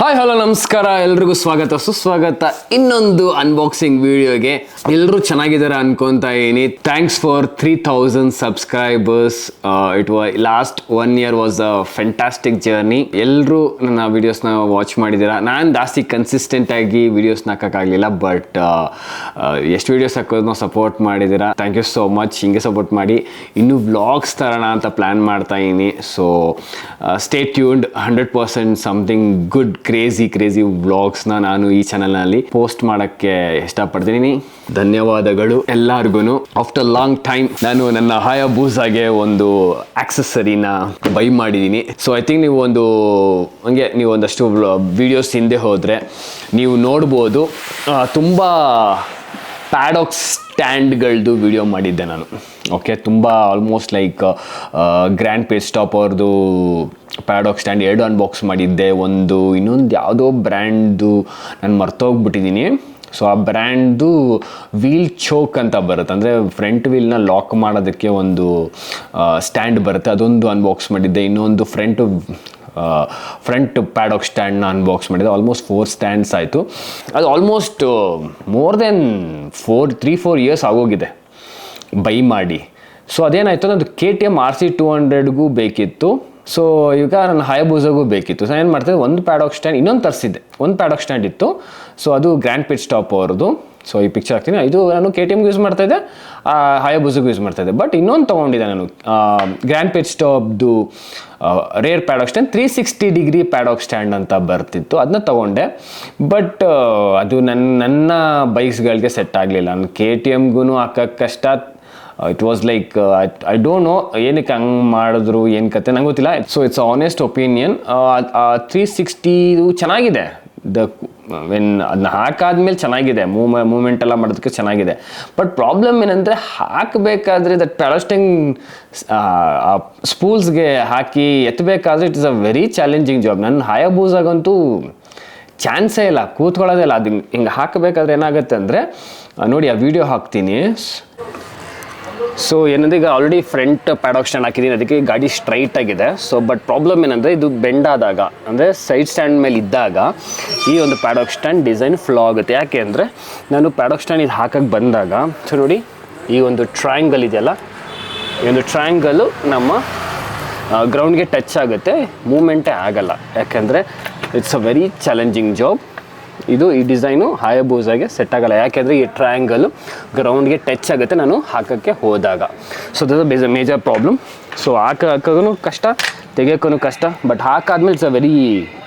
Hi hello ನಮಸ್ಕಾರ, ಎಲ್ರಿಗೂ ಸ್ವಾಗತ ಸುಸ್ವಾಗತ ಇನ್ನೊಂದು ಅನ್ಬಾಕ್ಸಿಂಗ್ ವಿಡಿಯೋಗೆ. ಎಲ್ಲರೂ ಚೆನ್ನಾಗಿದ್ದಾರೆ ಅನ್ಕೊಂತ ಇದೀನಿ. Thanks for 3000 subscribers. It last 1 year was a fantastic journey. ಎಲ್ಲರೂ ನನ್ನ ವಿಡಿಯೋಸ್ನ ವಾಚ್ ಮಾಡಿದ್ದೀರಾ. ನಾನು ಜಾಸ್ತಿ ಕನ್ಸಿಸ್ಟೆಂಟ್ ಆಗಿ ವಿಡಿಯೋಸ್ನ ಹಾಕೋಕ್ಕಾಗಲಿಲ್ಲ, ಬಟ್ ಎಷ್ಟು ವಿಡಿಯೋಸ್ ಹಾಕೋದನ್ನ ಸಪೋರ್ಟ್ ಮಾಡಿದ್ದೀರಾ. Thank you so much. ಹಿಂಗೆ ಸಪೋರ್ಟ್ ಮಾಡಿ. ಇನ್ನೂ ವ್ಲಾಗ್ಸ್ ತರೋಣ ಅಂತ ಪ್ಲ್ಯಾನ್ ಮಾಡ್ತಾ ಇದ್ದೀನಿ. So stay tuned. 100% something good crazy ವ್ಲಾಗ್ಸ್ನ ನಾನು ಈ ಚಾನಲ್ನಲ್ಲಿ ಪೋಸ್ಟ್ ಮಾಡೋಕ್ಕೆ ಇಷ್ಟಪಡ್ತೀನಿ. ಧನ್ಯವಾದಗಳು ಎಲ್ಲರಿಗೂ. ಆಫ್ಟರ್ ಲಾಂಗ್ ಟೈಮ್ ನಾನು ನನ್ನ ಹಾಯಾಬೂಸಾಗೆ ಒಂದು ಆಕ್ಸೆಸರಿನ ಬೈ ಮಾಡಿದ್ದೀನಿ. ಸೊ ಐ ಥಿಂಕ್ ನೀವು ಒಂದಷ್ಟು ವಿಡಿಯೋಸ್ ಹಿಂದೆ ಹೋದರೆ ನೀವು ನೋಡ್ಬೋದು, ತುಂಬ ಪ್ಯಾಡಾಕ್ ಸ್ಟ್ಯಾಂಡ್ಗಳದ್ದು ವಿಡಿಯೋ ಮಾಡಿದ್ದೆ ನಾನು. ಓಕೆ, ತುಂಬ almost like grand page stop ಅವ್ರದ್ದು ಪ್ಯಾಡಾಕ್ ಸ್ಟ್ಯಾಂಡ್ 2 ಅನ್ಬಾಕ್ಸ್ ಮಾಡಿದ್ದೆ. ಇನ್ನೊಂದು ಯಾವುದೋ ಬ್ರ್ಯಾಂಡ್ದು ನಾನು ಮರ್ತೋಗ್ಬಿಟ್ಟಿದ್ದೀನಿ. ಸೊ ಆ ಬ್ರ್ಯಾಂಡ್ದು ವೀಲ್ ಚೋಕ್ ಅಂತ ಬರುತ್ತೆ, ಅಂದರೆ ಫ್ರಂಟ್ ವೀಲ್ನ ಲಾಕ್ ಮಾಡೋದಕ್ಕೆ ಒಂದು ಸ್ಟ್ಯಾಂಡ್ ಬರುತ್ತೆ, ಅದೊಂದು ಅನ್ಬಾಕ್ಸ್ ಮಾಡಿದ್ದೆ. ಇನ್ನೊಂದು ಫ್ರಂಟ್ ಪ್ಯಾಡಾಕ್ ಸ್ಟ್ಯಾಂಡ್ನ ಅನ್ಬಾಕ್ಸ್ ಮಾಡಿದೆ. ಆಲ್ಮೋಸ್ಟ್ 4 ಸ್ಟ್ಯಾಂಡ್ಸ್ ಆಯಿತು. ಅದು ಆಲ್ಮೋಸ್ಟ್ ಮೋರ್ ದೆನ್ 3-4 years ಆಗೋಗಿದೆ ಬೈ ಮಾಡಿ. ಸೊ ಅದೇನಾಯಿತು, ನಂದು KTM RC200ಗೂ ಬೇಕಿತ್ತು. ಸೊ ಈಗ ನನ್ನ ಹಾಯಾಬೂಸಾಗೂ ಬೇಕಿತ್ತು. ಸೊ ಏನು ಮಾಡ್ತಿದ್ದೆ, ಒಂದು ಪ್ಯಾಡಾಕ್ ಸ್ಟ್ಯಾಂಡ್ ಇನ್ನೊಂದು ತರಿಸಿದ್ದೆ. ಒಂದು ಪ್ಯಾಡಾಕ್ ಸ್ಟ್ಯಾಂಡ್ ಇತ್ತು. ಸೊ ಅದು ಗ್ರ್ಯಾಂಡ್ ಪೇಜ್ ಸ್ಟಾಪ್ ಅವ್ರದ್ದು. ಸೊ ಈ ಪಿಕ್ಚರ್ ಹಾಕ್ತೀನಿ. ಇದು ನಾನು KTMಗೆ ಯೂಸ್ ಮಾಡ್ತಾಯಿದ್ದೆ, ಹಾಯಾಬೂಸಾಗೂ ಯೂಸ್ ಮಾಡ್ತಾಯಿದ್ದೆ. ಬಟ್ ಇನ್ನೊಂದು ತೊಗೊಂಡಿದ್ದೆ ನಾನು, ಗ್ರ್ಯಾಂಡ್ ಪೇಜ್ ಸ್ಟಾಪ್ದು rear paddock stand 360 paddock stand ಅಂತ ಬರ್ತಿತ್ತು. ಅದನ್ನ ತೊಗೊಂಡೆ. ಬಟ್ ಅದು ನನ್ನ ಬೈಕ್ಸ್ಗಳಿಗೆ ಸೆಟ್ ಆಗಲಿಲ್ಲ. ನಾನು KTMಗೂ ಹಾಕೋಕ್ಕೆ ಕಷ್ಟ. It was like I don't know ಏನಕ್ಕೆ ಹಂಗೆ ಮಾಡಿದ್ರು, ಏನು ಕತೆ ನಂಗೆ ಗೊತ್ತಿಲ್ಲ. So it's honest opinion. 360 ಚೆನ್ನಾಗಿದೆ. ಅದನ್ನ ಹಾಕಾದ್ಮೇಲೆ ಚೆನ್ನಾಗಿದೆ, ಮೂಮೆಂಟ್ ಎಲ್ಲ ಮಾಡೋದಕ್ಕೆ ಚೆನ್ನಾಗಿದೆ. ಬಟ್ ಪ್ರಾಬ್ಲಮ್ ಏನಂದರೆ, ಹಾಕಬೇಕಾದ್ರೆ ದಟ್ ಪ್ಯಾಡಾಸ್ಟಿಂಗ್ ಸ್ಪೂಲ್ಸ್ಗೆ ಹಾಕಿ ಎತ್ತಬೇಕಾದ್ರೆ it is a very challenging job. ನನ್ನ ಹಾಯಾಬೂಸಾಗಂತೂ ಚಾನ್ಸೇ ಇಲ್ಲ, ಕೂತ್ಕೊಳ್ಳೋದೇ ಇಲ್ಲ. ಅದು ಹಿಂಗೆ ಹಾಕಬೇಕಾದ್ರೆ ಏನಾಗುತ್ತೆ ಅಂದರೆ, ನೋಡಿ ಆ ವಿಡಿಯೋ ಹಾಕ್ತೀನಿ. ಸೊ ಏನಂದರೆ, ಈಗ ಆಲ್ರೆಡಿ ಫ್ರಂಟ್ ಪ್ಯಾಡಾಕ್ ಸ್ಟ್ಯಾಂಡ್ ಹಾಕಿದ್ದೀನಿ, ಅದಕ್ಕೆ ಗಾಡಿ ಸ್ಟ್ರೈಟ್ ಆಗಿದೆ. ಸೊ ಬಟ್ ಪ್ರಾಬ್ಲಮ್ ಏನಂದರೆ, ಇದು ಬೆಂಡ್ ಆದಾಗ, ಅಂದರೆ ಸೈಡ್ ಸ್ಟ್ಯಾಂಡ್ ಮೇಲೆ ಇದ್ದಾಗ ಈ ಒಂದು ಪ್ಯಾಡಾಕ್ ಸ್ಟ್ಯಾಂಡ್ ಡಿಸೈನ್ ಫ್ಲೋ ಆಗುತ್ತೆ. ಯಾಕೆ ಅಂದರೆ, ನಾನು ಪ್ಯಾಡಾಕ್ ಸ್ಟ್ಯಾಂಡ್ ಇದು ಹಾಕಕ್ಕೆ ಬಂದಾಗ, ಸೊ ನೋಡಿ ಈ ಒಂದು ಟ್ರಯಾಂಗಲ್ ಇದೆಯಲ್ಲ, ಈ ಒಂದು ಟ್ರಯಾಂಗಲ್ಲು ನಮ್ಮ ಗ್ರೌಂಡ್ಗೆ ಟಚ್ ಆಗುತ್ತೆ, ಮೂಮೆಂಟೇ ಆಗಲ್ಲ. ಯಾಕೆಂದರೆ it's a very challenging job. ಈ ಡಿಸೈನು ಹಾಯಾಬೂಸಾಗೆ ಸೆಟ್ ಆಗಲ್ಲ. ಯಾಕೆಂದರೆ ಈ ಟ್ರಯಾಂಗಲ್ಲು ಗ್ರೌಂಡ್ಗೆ ಟಚ್ ಆಗುತ್ತೆ ನಾನು ಹಾಕೋಕ್ಕೆ ಹೋದಾಗ. So that is a major problem. So ಹಾಕೋಕ್ಕೂ ಕಷ್ಟ, ತೆಗಿಯೋಕ್ಕೂ ಕಷ್ಟ. ಬಟ್ ಹಾಕಾದ್ಮೇಲೆ it's a very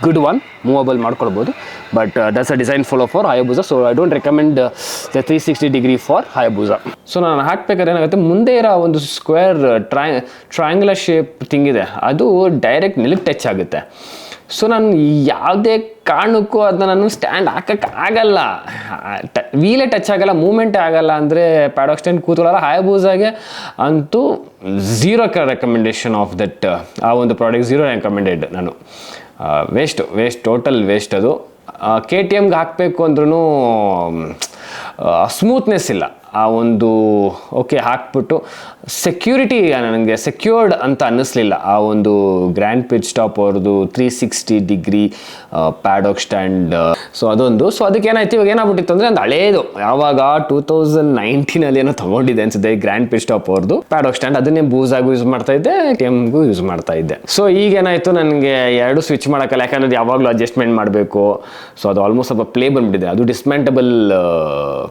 good one, movable ಮಾಡ್ಕೊಳ್ಬೋದು. But that's a design for Hayabusa. So I don't recommend the 360 for Hayabusa. So ನಾನು ಹಾಕ್ಬೇಕಾದ್ರೆ ಏನಾಗುತ್ತೆ, ಮುಂದೆ ಇರೋ ಒಂದು ಸ್ಕ್ವೇರ್ ಟ್ರಯಾಂಗ್ಯುಲರ್ ಶೇಪ್ ಥಿಂಗಿದೆ, ಅದು ಡೈರೆಕ್ಟ್ ನೆಲಕ್ಕೆ ಟಚ್ ಆಗುತ್ತೆ. ಸೊ ನಾನು ಯಾವುದೇ ಕಾರಣಕ್ಕೂ ಅದನ್ನ ನಾನು ಸ್ಟ್ಯಾಂಡ್ ಹಾಕೋಕ್ಕೆ ಆಗಲ್ಲ. ವೀಲೇ ಟಚ್ ಆಗಲ್ಲ, ಮೂಮೆಂಟೇ ಆಗಲ್ಲ. ಅಂದರೆ ಪ್ಯಾಡಾಕ್ ಸ್ಟ್ಯಾಂಡ್ ಕೂತ್ಕೊಳ್ಳಲ್ಲ. ಹಾಯಾಬೂಸಾಗೆ ಅಂತೂ 0 ರೆಕಮೆಂಡೇಶನ್ ಆಫ್ ದಟ್. ಆ ಒಂದು ಪ್ರಾಡಕ್ಟ್ 0 ರೆಕಮೆಂಡೆಡ್. ನಾನು ವೇಸ್ಟ್, ಟೋಟಲ್ ವೇಸ್ಟ್ ಅದು. KTMಗೆ ಹಾಕಬೇಕು ಅಂದ್ರೂ ಸ್ಮೂತ್ನೆಸ್ ಇಲ್ಲ. ಆ ಒಂದು ಓಕೆ ಹಾಕ್ಬಿಟ್ಟು ನನಗೆ ಸೆಕ್ಯೂರ್ಡ್ ಅಂತ ಅನ್ನಿಸ್ಲಿಲ್ಲ. ಆ ಒಂದು ಗ್ರ್ಯಾಂಡ್ ಪೇಜ್ ಸ್ಟಾಪ್ ಅವ್ರದ್ದು 360 ಪ್ಯಾಡಾಕ್ ಸ್ಟ್ಯಾಂಡ್. ಸೊ ಅದೊಂದು. ಸೊ ಅದಕ್ಕೆ ಏನಾಯ್ತು, ಇವಾಗ ಏನಾಗ್ಬಿಟ್ಟಿತ್ತು ಅಂದರೆ, ಒಂದು ಹಳೇದು ಯಾವಾಗ 2019 ಏನೋ ತೊಗೊಂಡಿದ್ದೆ ಅನ್ಸುತ್ತೆ, ಗ್ರ್ಯಾಂಡ್ ಪೇಜ್ ಸ್ಟಾಪ್ ಅವ್ರದ್ದು ಪ್ಯಾಡಾಕ್ ಸ್ಟ್ಯಾಂಡ್. ಅದನ್ನೇ ಬೂಸಾಗೂ ಯೂಸ್ ಮಾಡ್ತಾ ಇದ್ದೆ, KTMಗೂ ಯೂಸ್ ಮಾಡ್ತಾ ಇದ್ದೆ. ಸೊ ಈಗೇನಾಯಿತು, ನನಗೆ 2 ಸ್ವಿಚ್ ಮಾಡೋಕ್ಕಲ್ಲ. ಯಾಕಂದ್ರೆ ಯಾವಾಗಲೂ ಅಡ್ಜಸ್ಟ್ಮೆಂಟ್ ಮಾಡಬೇಕು. ಸೊ ಅದು ಆಲ್ಮೋಸ್ಟ್ ಸ್ವಲ್ಪ ಪ್ಲೇ ಬಂದುಬಿಟ್ಟಿದೆ. ಅದು ಡಿಸ್ಮ್ಯಾಂಟಬಲ್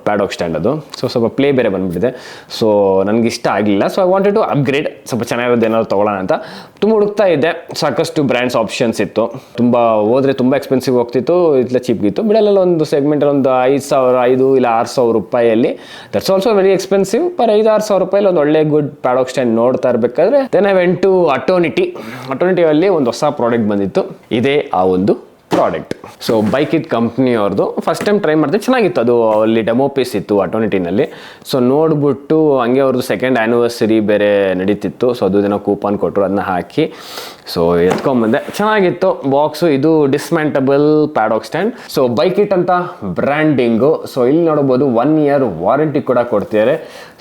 ಪ್ಯಾಡಾಕ್ ಸ್ಟ್ಯಾಂಡ್ ಅದು. ಸೊ ಸ್ವಲ್ಪ ಪ್ಲೇ ಬೇರೆ ಬಂದುಬಿಟ್ಟಿದೆ. ಸೊ ನನಗೆ ಇಷ್ಟ ಆಗಲಿಲ್ಲ. So I wanted to upgrade, ಸ್ವಲ್ಪ ಚೆನ್ನಾಗಿರೋದು ಏನಾದ್ರು ತೊಗೊಳ್ಳೋಣ ಅಂತ ತುಂಬ ಹುಡುಕ್ತಾ ಇದ್ದೆ. ಸಾಕಷ್ಟು ಬ್ರ್ಯಾಂಡ್ಸ್ ಆಪ್ಷನ್ಸ್ ಇತ್ತು. ಹೋದರೆ ತುಂಬ ಎಕ್ಸ್ಪೆನ್ಸಿವ್ ಹೋಗ್ತಿತ್ತು, ಇಲ್ಲ ಚೀಪ್ಗಿತ್ತು. ಬಿಡಲ್ಲ ಒಂದು ಸೆಗ್ಮೆಂಟಲ್ಲಿ ಒಂದು 5,000 ಇಲ್ಲ 6,000 ರೂಪಾಯಲ್ಲಿ. That's also very expensive. Per 5,000-6,000 ರೂಪಾಯಲ್ಲಿ ಒಂದು ಒಳ್ಳೆ ಗುಡ್ ಪ್ಯಾಡಾಕ್ ಸ್ಟ್ಯಾಂಡ್ ನೋಡ್ತಾ ಇರಬೇಕಾದ್ರೆ ದೆನ್ ಐ ವೆಂಟ್ ಟು ಅಟೋನಿಟಿಯಲ್ಲಿ ಒಂದು ಹೊಸ ಪ್ರಾಡಕ್ಟ್ ಬಂದಿತ್ತು. ಇದೇ ಆ ಒಂದು ಪ್ರಾಡಕ್ಟ್. ಸೊ ಬೈಕಿಟ್ ಕಂಪ್ನಿ ಅವ್ರದ್ದು ಫಸ್ಟ್ ಟೈಮ್ ಟ್ರೈ ಮಾಡಿದೆ, ಚೆನ್ನಾಗಿತ್ತು. ಅದು ಅಲ್ಲಿ ಡೆಮೋ ಪೀಸ್ ಇತ್ತು ಅಟೋನಿಟಿನಲ್ಲಿ. ಸೊ ನೋಡ್ಬಿಟ್ಟು ಹಂಗೆ ಅವ್ರದ್ದು 2nd ಆ್ಯನಿವರ್ಸರಿ ಬೇರೆ ನಡೀತಿತ್ತು. ಸೊ ಅದು ಕೂಪನ್ ಕೊಟ್ಟರು, ಅದನ್ನ ಹಾಕಿ ಸೊ ಎತ್ಕೊಂಡ್ಬಂದೆ. ಚೆನ್ನಾಗಿತ್ತು ಬಾಕ್ಸು. ಇದು ಡಿಸ್ಮ್ಯಾಂಟಬಲ್ ಪ್ಯಾಡಾಕ್ ಸ್ಟ್ಯಾಂಡ್. ಸೊ ಬೈಕಿಟ್ ಅಂತ ಬ್ರ್ಯಾಂಡಿಂಗು. ಸೊ ಇಲ್ಲಿ ನೋಡ್ಬೋದು 1 year ವಾರಂಟಿ ಕೂಡ ಕೊಡ್ತಿದ್ದಾರೆ.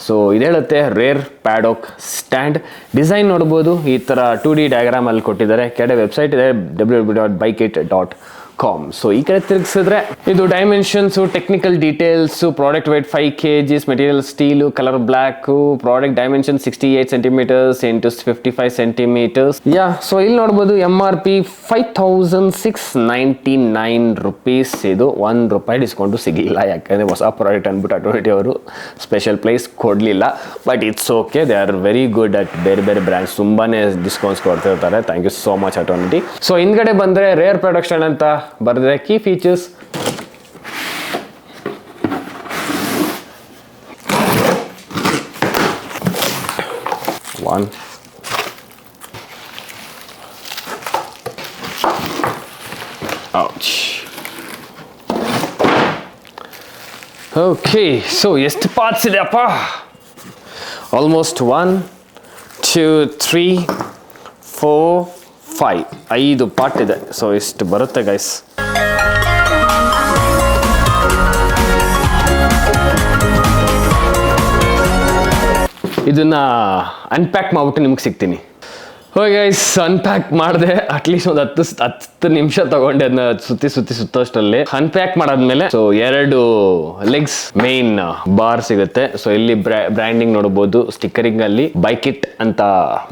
ಸೊ ಇದು ಹೇಳುತ್ತೆ ರೇರ್ ಪ್ಯಾಡಾಕ್ ಸ್ಟ್ಯಾಂಡ್. ಡಿಸೈನ್ ನೋಡ್ಬೋದು, ಈ ಥರ 2D ಡಯಾಗ್ರಾಮಲ್ಲಿ ಕೊಟ್ಟಿದ್ದಾರೆ. ಕೆಳಗಡೆ ವೆಬ್ಸೈಟ್ ಇದೆ www.bikit.com. ಕಾಮ್. ಸೊ ಈ ಕಡೆ ತಿರುಗಿಸಿದ್ರೆ ಇದು dimensions, technical details, product weight 5 kgs, material steel, colour black, product dimension 68 centimeters into 55 centimeters. So ಇಲ್ಲಿ ನೋಡ್ಬೋದು MRP 5699 rupees. ಇದು ₹1 ಡಿಸ್ಕೌಂಟು ಸಿಗಲಿಲ್ಲ, ಯಾಕಂದರೆ ಹೊಸ ಪ್ರಾಡಕ್ಟ್ ಅಂದ್ಬಿಟ್ಟು ಆಟೋಮೆಟಿವ್ ಅವರು ಸ್ಪೆಷಲ್ ಪ್ರೈಸ್ ಕೊಡಲಿಲ್ಲ. But it's okay, they are very good at ಬೇರೆ ಬೇರೆ ಬ್ರ್ಯಾಂಡ್ಸ್ ತುಂಬಾ ಡಿಸ್ಕೌಂಟ್ಸ್ ಕೊಡ್ತಿರ್ತಾರೆ. ಥ್ಯಾಂಕ್ ಯು ಸೋ ಮಚ್ ಆಟೋಮೆಟಿ. ಸೊ ಹಿಂದ್ಗಡೆ ಬಂದರೆ ರೇರ್ ಪ್ರೊಡಕ್ಷನ್ ಅಂತ ಬರೆದ್ರೆ key features. One. Ouch. Okay, so ಎಷ್ಟು ಪಾರ್ಟ್ಸ್ ಇದೆ ಅಪ್ಪ? ಆಲ್ಮೋಸ್ಟ್ 1 2 3 4 5 5 ಪಾರ್ಟ್ ಇದೆ. ಸೊ ಇಷ್ಟು ಬರುತ್ತೆ ಗೈಸ್. ಇದನ್ನ ಅನ್ಪ್ಯಾಕ್ ಮಾಡ್ಬಿಟ್ಟು ನಿಮ್ಗೆ ಸಿಗ್ತೀನಿ. ಓಕೆ ಗೈಸ್, ಅನ್ಪ್ಯಾಕ್ ಮಾಡಿದೆ. ಅಟ್ಲೀಸ್ಟ್ ಒಂದು 10 ನಿಮಿಷ ತಗೊಂಡೆ ಅದನ್ನ ಸುತ್ತೋಷ್ಟರಲ್ಲಿ. ಅನ್ಪ್ಯಾಕ್ ಮಾಡಾದ್ಮೇಲೆ ಸೊ 2 ಲೆಗ್ಸ್ ಮೇನ್ ಬಾರ್ ಸಿಗುತ್ತೆ. ಸೊ ಇಲ್ಲಿ ಬ್ರ್ಯಾಂಡಿಂಗ್ ನೋಡಬಹುದು, ಸ್ಟಿಕ್ಕರಿಂಗ್ ಅಲ್ಲಿ ಬೈಕಿಟ್ ಅಂತ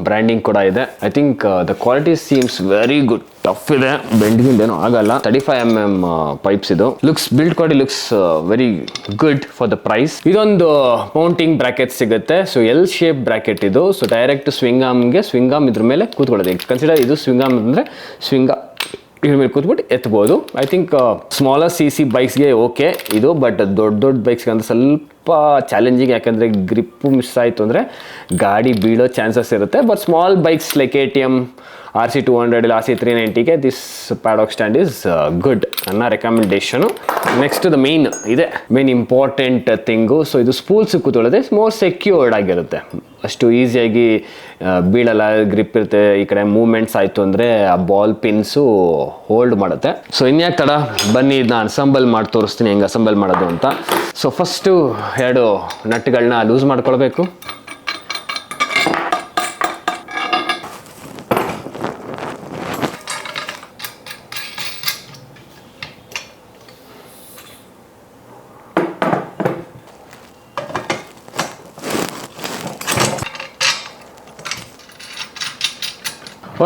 ಬ್ರ್ಯಾಂಡಿಂಗ್ ಕೂಡ ಇದೆ. I think the quality seems very good. Tough ಇದೆ, ಬೆಂಡಿಂಗ್ ಏನೋ ಆಗಲ್ಲ. 35mm ಪೈಪ್ಸ್ ಇದು. Build quality looks very good for the price. ಇದೊಂದು ಮೌಂಟಿಂಗ್ ಬ್ರಾಕೆಟ್ ಸಿಗುತ್ತೆ. ಸೊ ಎಲ್ ಶೇಪ್ ಬ್ರಾಕೆಟ್ ಇದು. ಸೊ ಡೈರೆಕ್ಟ್ ಸ್ವಿಂಗ್ ಆರ್ಮ್ ಇದ್ರ ಮೇಲೆ ಕೂತ್ಕೊಳ್ಳೋದು. ಕನ್ಸಿಡರ್ ಇದು ಸ್ವಿಂಗ್ ಆರ್ಮ್ ಅಂದ್ರೆ ಇದ್ರ ಮೇಲೆ ಕೂತ್ಬಿಟ್ಟು ಎತ್ಬೋದು. ಐ ಥಿಂಕ್ ಸ್ಮಾಲರ್ CC ಬೈಕ್ಸ್ಗೆ ಓಕೆ ಇದು, ಬಟ್ ದೊಡ್ಡ ಬೈಕ್ಸ್ಗೆ ಅಂತ ಸ್ವಲ್ಪ ಚಾಲೆಂಜಿಂಗ್, ಯಾಕಂದರೆ ಗ್ರಿಪ್ಪು ಮಿಸ್ ಆಯಿತು ಅಂದರೆ ಗಾಡಿ ಬೀಳೋ ಚಾನ್ಸಸ್ ಇರುತ್ತೆ. But small bikes like KTM RC200 ಇಲ್ಲ RC390ಗೆ this paddock stand is good ನನ್ನ recommendation. Next the main important thing. So ಇದು ಸ್ಪೂಲ್ಸ್ ಕೂತ್ಕೊಳ್ಳೋದೆ ಮೋರ್ ಸೆಕ್ಯೂರ್ಡ್ ಆಗಿರುತ್ತೆ. ಅಷ್ಟು ಈಸಿಯಾಗಿ ಬೀಳಲ್ಲ, ಗ್ರಿಪ್ ಇರುತ್ತೆ. ಈ ಕಡೆ ಮೂವ್ಮೆಂಟ್ಸ್ ಆಯಿತು ಅಂದರೆ ಆ ಬಾಲ್ ಪಿನ್ಸು ಹೋಲ್ಡ್ ಮಾಡುತ್ತೆ. ಸೊ ಇನ್ಯಾಕೆ ತಡ, ಬನ್ನಿ ಇದನ್ನ ಅಸೆಂಬಲ್ ಮಾಡಿ ತೋರಿಸ್ತೀನಿ ಹೆಂಗೆ ಅಸೆಂಬಲ್ ಮಾಡೋದು ಅಂತ. ಸೊ ಫಸ್ಟು 2 ನಟ್ಗಳನ್ನ ಲೂಸ್ ಮಾಡ್ಕೊಳ್ಬೇಕು.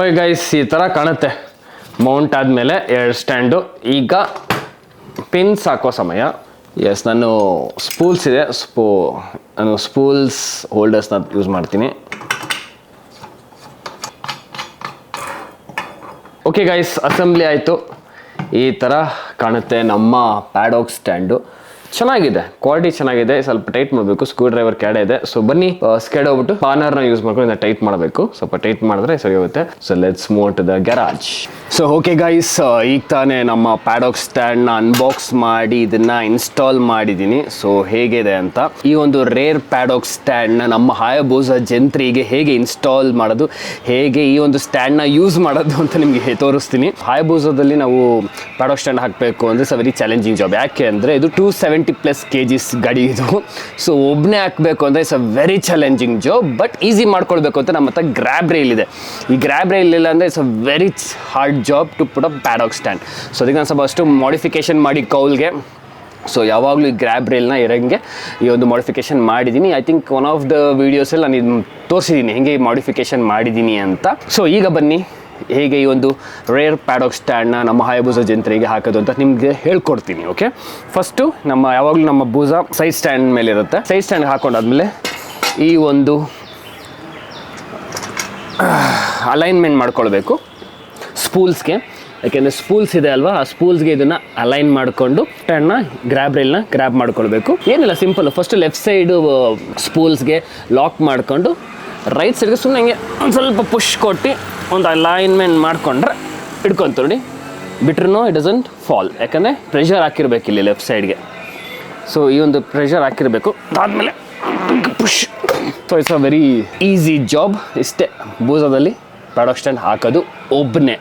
ಓಯ್ ಗೈಸ್, ಈ ಥರ ಕಾಣುತ್ತೆ ಮೌಂಟ್ ಆದಮೇಲೆ 2 ಸ್ಟ್ಯಾಂಡು. ಈಗ ಪಿನ್ಸ್ ಹಾಕೋ ಸಮಯ. ಎಸ್, ನಾನು ಸ್ಪೂಲ್ಸ್ ಇದೆ, ನಾನು ಸ್ಪೂಲ್ಸ್ ಹೋಲ್ಡರ್ಸ್ನ ಯೂಸ್ ಮಾಡ್ತೀನಿ. ಓಕೆ ಗೈಸ್, ಅಸೆಂಬ್ಲಿ ಆಯಿತು. ಈ ಥರ ಕಾಣುತ್ತೆ ನಮ್ಮ ಪ್ಯಾಡಾಕ್ ಸ್ಟ್ಯಾಂಡು. ಚೆನ್ನಾಗಿದೆ, ಕ್ವಾಲಿಟಿ ಚೆನ್ನಾಗಿದೆ. ಸ್ವಲ್ಪ ಟೈಟ್ ಮಾಡಬೇಕು, ಸ್ಕ್ರೂ ಡ್ರೈವರ್ ಕ್ಯಾಡೆ ಇದೆ. ಸೊ ಬನ್ನಿ ಸ್ಕೆಡ್ ಹೋಗ್ಬಿಟ್ಟು ಕಾರ್ನರ್ನ ಯೂಸ್ ಮಾಡ್ಕೊಂಡು ಟೈಟ್ ಮಾಡಬೇಕು. ಸ್ವಲ್ಪ ಟೈಟ್ ಮಾಡಿದ್ರೆ ಸರಿ ಹೋಗುತ್ತೆ. So let's move to the garage. So okay guys, ಈಗ ತಾನೇ ನಮ್ಮ ಪ್ಯಾಡಾಕ್ ಸ್ಟ್ಯಾಂಡ್ನ ಅನ್ಬಾಕ್ಸ್ ಮಾಡಿ ಇದನ್ನ ಇನ್ಸ್ಟಾಲ್ ಮಾಡಿದ್ದೀನಿ. ಸೊ ಹೇಗಿದೆ ಅಂತ, ಈ ಒಂದು ರೇರ್ ಪ್ಯಾಡಾಕ್ ಸ್ಟ್ಯಾಂಡ್ನ ನಮ್ಮ ಹಾಯಬೂಸಾ ಜಂತ್ರಿಗೆ ಹೇಗೆ ಇನ್ಸ್ಟಾಲ್ ಮಾಡೋದು, ಹೇಗೆ ಈ ಒಂದು ಸ್ಟ್ಯಾಂಡ್ನ ಯೂಸ್ ಮಾಡೋದು ಅಂತ ನಿಮಗೆ ತೋರಿಸ್ತೀನಿ. ಹಾಯಬೂಸಾದಲ್ಲಿ ನಾವು ಪ್ಯಾಡಾಕ್ ಸ್ಟ್ಯಾಂಡ್ ಹಾಕಬೇಕು ಅಂದರೆ it's a very challenging job. ಯಾಕೆ ಅಂದರೆ ಇದು 270+ kgs ಗಾಡಿ ಇದು. ಸೊ ಒಬ್ಬನೇ ಹಾಕಬೇಕು ಅಂದರೆ it's a very challenging job. But easy ಮಾಡ್ಕೊಳ್ಬೇಕು ಅಂತ ನಮ್ಮ ಹತ್ರ ಗ್ರ್ಯಾಬ್ ರೈಲ್ ಇದೆ. ಈ ಗ್ರ್ಯಾಬ್ ರೈಲ್ ಇಲ್ಲ ಅಂದರೆ it's a very hard job to put up paddock stand. So ಅದಕ್ಕೆ ನಾನು ಸ್ವಲ್ಪ ಅಷ್ಟು ಮಾಡಿಫಿಕೇಷನ್ ಮಾಡಿ ಕೌಲ್ಗೆ. ಸೊ ಯಾವಾಗಲೂ ಈ ಗ್ರ್ಯಾಬ್ ರೈಲ್ನ ಇರೋಂಗೆ ಈ ಒಂದು ಮಾಡಿಫಿಕೇಷನ್ ಮಾಡಿದ್ದೀನಿ. I think one of the ವೀಡಿಯೋಸಲ್ಲಿ ನಾನು ಇದು ತೋರಿಸಿದ್ದೀನಿ ಹೇಗೆ ಮಾಡಿಫಿಕೇಷನ್ ಮಾಡಿದ್ದೀನಿ ಅಂತ. ಸೊ ಈಗ ಬನ್ನಿ ಹೇಗೆ ಈ ಒಂದು ರೇರ್ ಪ್ಯಾಡಾಕ್ ಸ್ಟ್ಯಾಂಡ್ನ ನಮ್ಮ ಹಾಯಬೂಸಾ ಜಂತ್ರಿಗೆ ಹಾಕೋದು ಅಂತ ನಿಮಗೆ ಹೇಳ್ಕೊಡ್ತೀನಿ. ಓಕೆ, ಫಸ್ಟು ಯಾವಾಗಲೂ ನಮ್ಮ ಬೂಸಾ ಸೈಡ್ ಸ್ಟ್ಯಾಂಡ್ ಮೇಲೆ ಇರುತ್ತೆ. ಸೈಡ್ ಸ್ಟ್ಯಾಂಡ್ ಹಾಕೊಂಡಾದ್ಮೇಲೆ ಈ ಒಂದು ಅಲೈನ್ಮೆಂಟ್ ಮಾಡ್ಕೊಳ್ಬೇಕು ಸ್ಪೂಲ್ಸ್ಗೆ. ಯಾಕೆಂದರೆ ಸ್ಪೂಲ್ಸ್ ಇದೆ ಅಲ್ವಾ, ಆ ಸ್ಪೂಲ್ಸ್ಗೆ ಇದನ್ನು ಅಲೈನ್ ಮಾಡಿಕೊಂಡು ಸ್ಟ್ಯಾಂಡ್ನ ಗ್ರ್ಯಾಬ್ ರೈಲ್ನ ಗ್ರ್ಯಾಬ್ ಮಾಡ್ಕೊಳ್ಬೇಕು. ಏನಿಲ್ಲ, ಸಿಂಪಲ್. ಫಸ್ಟು ಲೆಫ್ಟ್ ಸೈಡು ಸ್ಪೂಲ್ಸ್ಗೆ ಲಾಕ್ ಮಾಡಿಕೊಂಡು ರೈಟ್ ಸೈಡ್ಗೆ ಸುಮ್ಮನೆ ಹಿಂಗೆ ಒಂದು ಸ್ವಲ್ಪ ಪುಷ್ ಕೊಟ್ಟು ಒಂದು ಅಲೈನ್ಮೆಂಟ್ ಮಾಡಿಕೊಂಡ್ರೆ ಹಿಡ್ಕೊಂತ ನೋಡಿ, ಬಿಟ್ರೂ ಇಟ್ ಡಸಂಟ್ ಫಾಲ್. ಯಾಕಂದರೆ ಪ್ರೆಷರ್ ಹಾಕಿರ್ಬೇಕು ಇಲ್ಲಿ ಲೆಫ್ಟ್ ಸೈಡ್ಗೆ. ಸೊ ಈ ಒಂದು ಪ್ರೆಷರ್ ಹಾಕಿರಬೇಕು. ಅದಾದಮೇಲೆ push. So it's a very easy job. ಇಷ್ಟೇ ಬೂಸಾದಲ್ಲಿ ಪ್ಯಾಡಾಕ್ ಸ್ಟ್ಯಾಂಡ್ ಹಾಕೋದು ಒಬ್ಬನೇ.